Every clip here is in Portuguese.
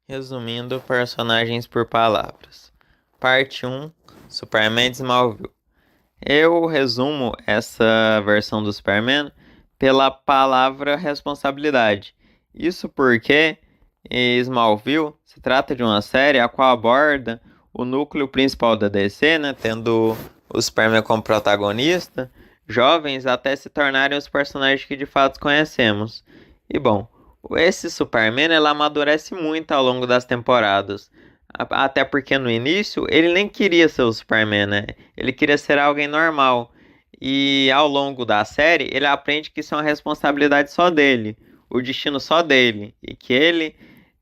Resumindo, personagens por palavras. Parte 1, Superman de Smallville. Eu resumo essa versão do Superman pela palavra responsabilidade. Isso porque Smallville se trata de uma série a qual aborda o núcleo principal da DC, né, tendo o Superman como protagonista, jovens até se tornarem os personagens que de fato conhecemos. E bom, esse Superman ele amadurece muito ao longo das temporadas. Até porque no início ele nem queria ser o Superman, né? Ele queria ser alguém normal. E ao longo da série, ele aprende que isso é uma responsabilidade só dele, o destino só dele, e que ele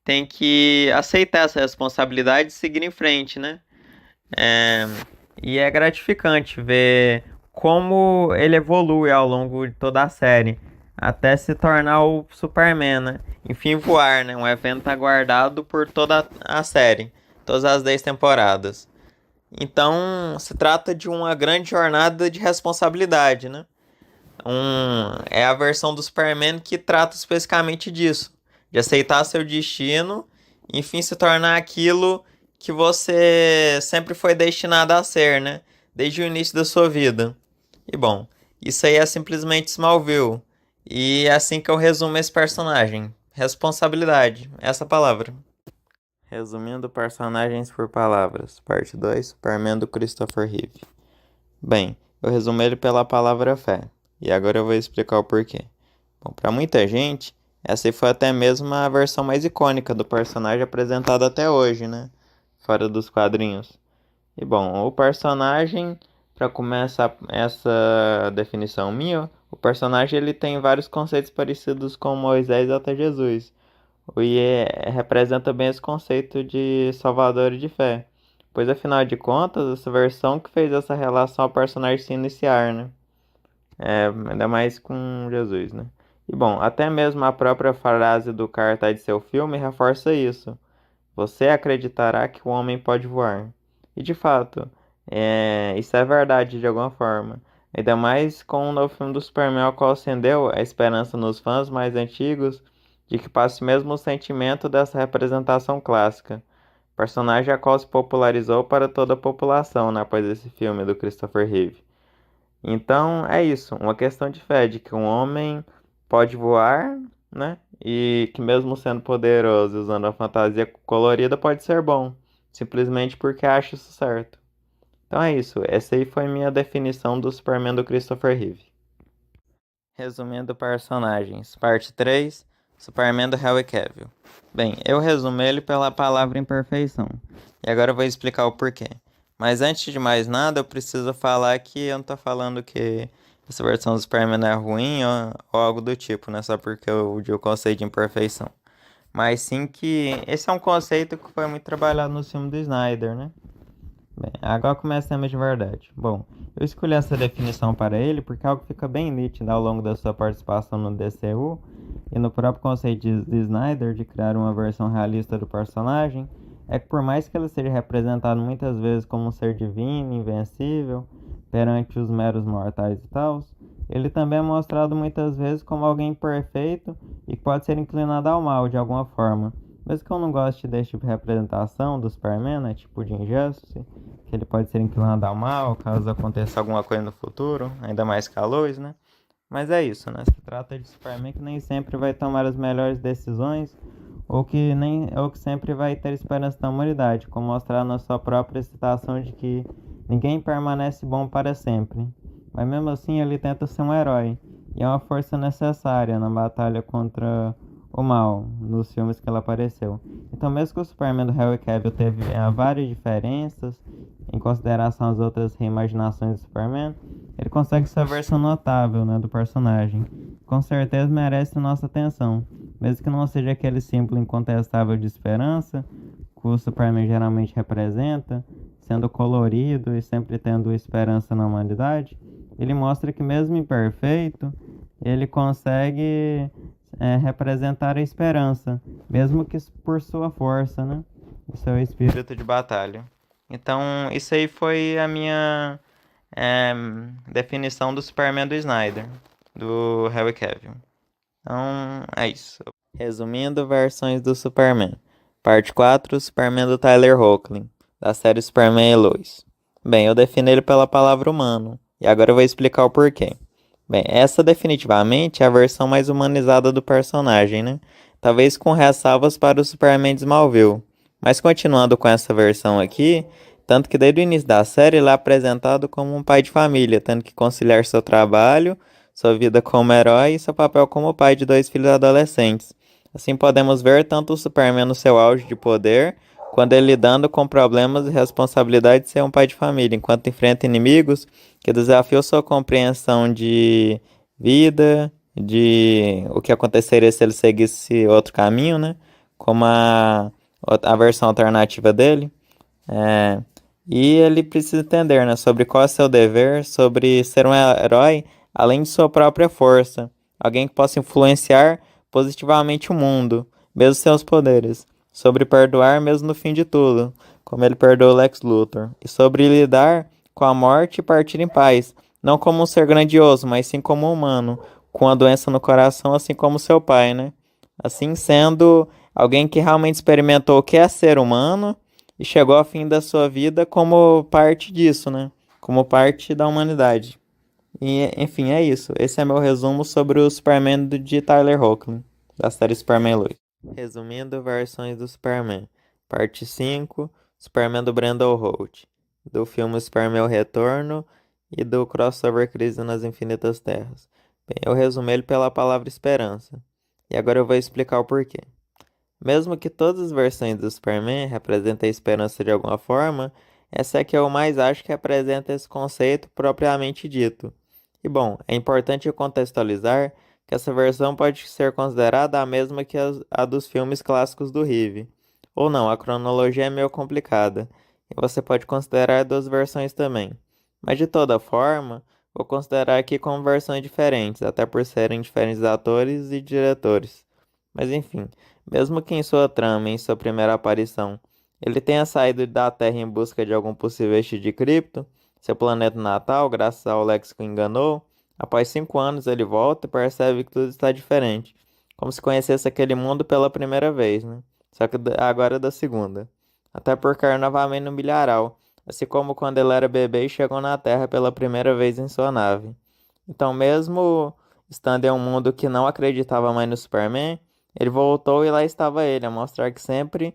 tem que aceitar essa responsabilidade e seguir em frente, né? É, E é gratificante ver como ele evolui ao longo de toda a série, até se tornar o Superman, né? Enfim, voar, né? Um evento aguardado por toda a série, todas as 10 temporadas. Então, se trata de uma grande jornada de responsabilidade, né? É a versão do Superman que trata especificamente disso, de aceitar seu destino, enfim, se tornar aquilo que você sempre foi destinado a ser, né? Desde o início da sua vida. E bom, isso aí é simplesmente Smallville. E é assim que eu resumo esse personagem. Responsabilidade, essa palavra. Resumindo personagens por palavras. Parte 2, Superman do Christopher Reeve. Bem, eu resumo ele pela palavra fé. E agora eu vou explicar o porquê. Bom, para muita gente, essa aí foi até mesmo a versão mais icônica do personagem apresentado até hoje, né? Fora dos quadrinhos. E bom, o personagem, para começar essa definição minha, o personagem ele tem vários conceitos parecidos com Moisés até Jesus. O IE representa bem esse conceito de salvador e de fé, pois afinal de contas, essa versão que fez essa relação ao personagem se iniciar, né? Ainda mais com Jesus, né? E bom, até mesmo a própria frase do cartaz de seu filme reforça isso. Você acreditará que o homem pode voar. E de fato, isso é verdade de alguma forma. Ainda mais com o novo filme do Superman, ao qual acendeu a esperança nos fãs mais antigos de que passe mesmo o sentimento dessa representação clássica. Personagem a qual se popularizou para toda a população, né, após esse filme do Christopher Reeve. Então é isso, uma questão de fé, de que um homem pode voar, né? E que mesmo sendo poderoso e usando a fantasia colorida pode ser bom, simplesmente porque acha isso certo. Então é isso, essa aí foi minha definição do Superman do Christopher Reeve. Resumindo personagens, parte 3, Superman do Henry Cavill. Bem, eu resumo ele pela palavra imperfeição. E agora eu vou explicar o porquê. Mas antes de mais nada, eu preciso falar que eu não tô falando que essa versão do Superman é ruim ou algo do tipo, né? Só porque eu digo o conceito de imperfeição. Mas sim que esse é um conceito que foi muito trabalhado no filme do Snyder, né? Bem, agora começamos de verdade. Bom, eu escolhi essa definição para ele porque algo fica bem nítido ao longo da sua participação no DCU e no próprio conceito de Snyder de criar uma versão realista do personagem, é que por mais que ele seja representado muitas vezes como um ser divino, invencível, perante os meros mortais e tal, ele também é mostrado muitas vezes como alguém imperfeito e que pode ser inclinado ao mal de alguma forma. Mesmo que eu não goste desse tipo de representação do Superman, né, tipo de Injustice, que ele pode ser inclinado ao mal caso aconteça alguma coisa no futuro, ainda mais com a Lois, né? Mas é isso, né? Se trata de Superman que nem sempre vai tomar as melhores decisões ou que sempre vai ter esperança na humanidade, como mostrar na sua própria citação de que ninguém permanece bom para sempre. Mas mesmo assim ele tenta ser um herói, e é uma força necessária na batalha contra o mal, nos filmes que ela apareceu. Então mesmo que o Superman do Henry Cavill teve várias diferenças, em consideração às outras reimaginações do Superman, ele consegue essa versão notável, né, do personagem. Com certeza merece nossa atenção, mesmo que não seja aquele símbolo incontestável de esperança que o Superman geralmente representa, sendo colorido e sempre tendo esperança na humanidade. Ele mostra que mesmo imperfeito, ele consegue representar a esperança, mesmo que por sua força, né? O seu espírito de batalha. Então, isso aí foi a minha é, definição do Superman do Snyder, do Henry Cavill. Então, é isso. Resumindo, versões do Superman. Parte 4, Superman do Tyler Hoechlin, da série Superman e Lois. Bem, eu defino ele pela palavra humano, e agora eu vou explicar o porquê. Bem, essa definitivamente é a versão mais humanizada do personagem, né? Talvez com ressalvas para o Superman de Smallville. Mas continuando com essa versão aqui, tanto que desde o início da série ele é apresentado como um pai de família, tendo que conciliar seu trabalho, sua vida como herói e seu papel como pai de dois filhos adolescentes. Assim podemos ver tanto o Superman no seu auge de poder, quando ele lidando com problemas e responsabilidade de ser um pai de família, enquanto enfrenta inimigos que desafiam sua compreensão de vida, de o que aconteceria se ele seguisse outro caminho, né? Como a versão alternativa dele. É, e ele precisa entender, né, sobre qual é seu dever, sobre ser um herói, além de sua própria força. Alguém que possa influenciar positivamente o mundo, mesmo sem os poderes. Sobre perdoar mesmo no fim de tudo, como ele perdoou Lex Luthor. E sobre lidar com a morte e partir em paz, não como um ser grandioso, mas sim como um humano, com a doença no coração, assim como seu pai, né? Assim sendo alguém que realmente experimentou o que é ser humano e chegou ao fim da sua vida como parte disso, né? Como parte da humanidade. E, enfim, é isso. Esse é meu resumo sobre o Superman de Tyler Hoechlin, da série Superman Lois. Resumindo, versões do Superman. Parte 5, Superman do Brandon Routh, do filme Superman O Retorno e do crossover Crise nas Infinitas Terras. Bem, eu resumo ele pela palavra esperança. E agora eu vou explicar o porquê. Mesmo que todas as versões do Superman representem a esperança de alguma forma, essa é que eu mais acho que representa esse conceito propriamente dito. E bom, é importante contextualizar que essa versão pode ser considerada a mesma que a dos filmes clássicos do Reeve. Ou não, a cronologia é meio complicada, e você pode considerar duas versões também. Mas de toda forma, vou considerar aqui como versões diferentes, até por serem diferentes atores e diretores. Mas enfim. Mesmo que em sua trama, em sua primeira aparição, ele tenha saído da Terra em busca de algum possível eixo de Krypton, seu planeta natal, graças ao Lex que o enganou, após 5 anos ele volta e percebe que tudo está diferente, como se conhecesse aquele mundo pela primeira vez, né? Só que agora da segunda. Até por cair novamente no milharal, assim como quando ele era bebê e chegou na Terra pela primeira vez em sua nave. Então, mesmo estando em um mundo que não acreditava mais no Superman, ele voltou e lá estava ele, a mostrar que sempre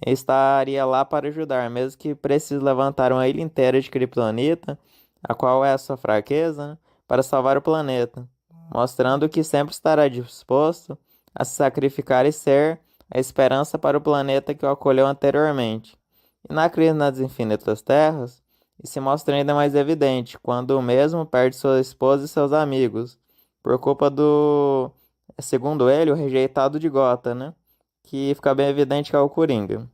estaria lá para ajudar, mesmo que precise levantar uma ilha inteira de Kryptonita, a qual é a sua fraqueza, né, para salvar o planeta, mostrando que sempre estará disposto a se sacrificar e ser a esperança para o planeta que o acolheu anteriormente. E na crise nas infinitas terras, isso se mostra ainda mais evidente, quando o mesmo perde sua esposa e seus amigos, por culpa do, segundo ele, o rejeitado de Gotham, né? Que fica bem evidente que é o Coringa.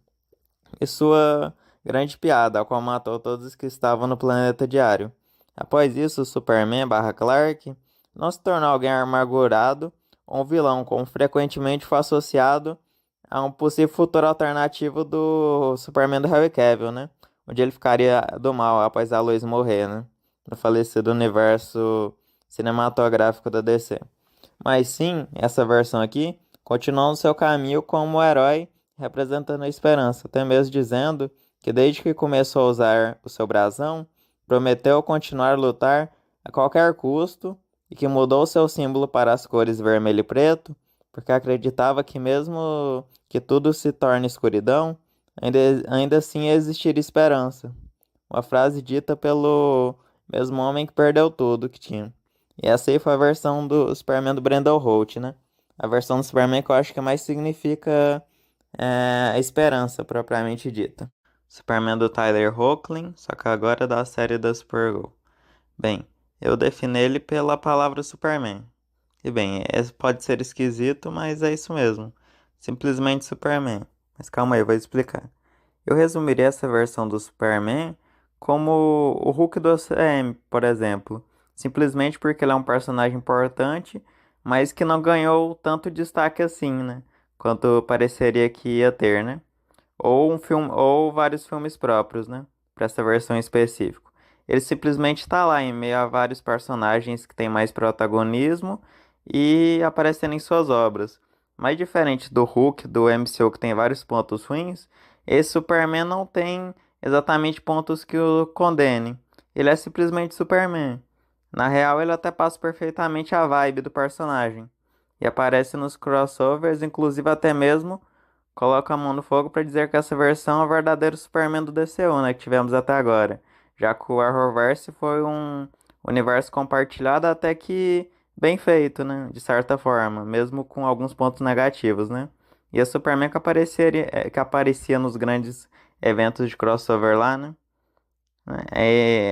E sua grande piada, a qual matou todos os que estavam no planeta diário. Após isso, o Superman barra Clark não se tornou alguém amargurado ou um vilão, como frequentemente foi associado a um possível futuro alternativo do Superman do Henry Cavill, né? Onde ele ficaria do mal após a Lois morrer, né? No falecido universo cinematográfico da DC. Mas sim, essa versão aqui continuou no seu caminho como herói, representando a esperança, até mesmo dizendo que desde que começou a usar o seu brasão, prometeu continuar a lutar a qualquer custo e que mudou seu símbolo para as cores vermelho e preto, porque acreditava que mesmo que tudo se torne escuridão, ainda assim existiria esperança. Uma frase dita pelo mesmo homem que perdeu tudo que tinha. E essa aí foi a versão do Superman do Brandon Routh, né? A versão do Superman que eu acho que mais significa a esperança, propriamente dita. Superman do Tyler Hoechlin, só que agora da série da Supergirl. Bem, eu defino ele pela palavra Superman. E bem, pode ser esquisito, mas é isso mesmo. Simplesmente Superman. Mas calma aí, eu vou explicar. Eu resumiria essa versão do Superman como o Hulk do OCM, por exemplo. Simplesmente porque ele é um personagem importante, mas que não ganhou tanto destaque assim, né? Quanto pareceria que ia ter, né? Ou um filme, ou vários filmes próprios, né? Para essa versão específica. Ele simplesmente está lá em meio a vários personagens que têm mais protagonismo e aparecendo em suas obras. Mas diferente do Hulk, do MCU, que tem vários pontos ruins, esse Superman não tem exatamente pontos que o condenem. Ele é simplesmente Superman. Na real, ele até passa perfeitamente a vibe do personagem. E aparece nos crossovers, inclusive até mesmo coloca a mão no fogo para dizer que essa versão é o verdadeiro Superman do DCU, né, que tivemos até agora. Já que o Arrowverse foi um universo compartilhado até que bem feito, né, de certa forma, mesmo com alguns pontos negativos, né. E a Superman que aparecia nos grandes eventos de crossover lá, né,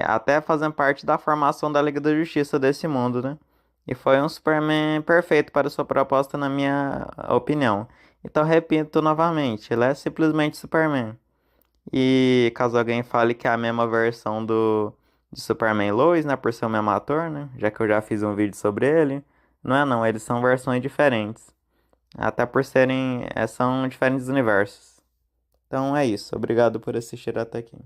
até fazendo parte da formação da Liga da Justiça desse mundo, né? E foi um Superman perfeito para sua proposta, na minha opinião. Então, repito novamente, ele é simplesmente Superman. E caso alguém fale que é a mesma versão de Superman Lois, né? Por ser o mesmo ator, né? Já que eu já fiz um vídeo sobre ele. Não é não, eles são versões diferentes. Até por serem, são diferentes universos. Então é isso. Obrigado por assistir até aqui.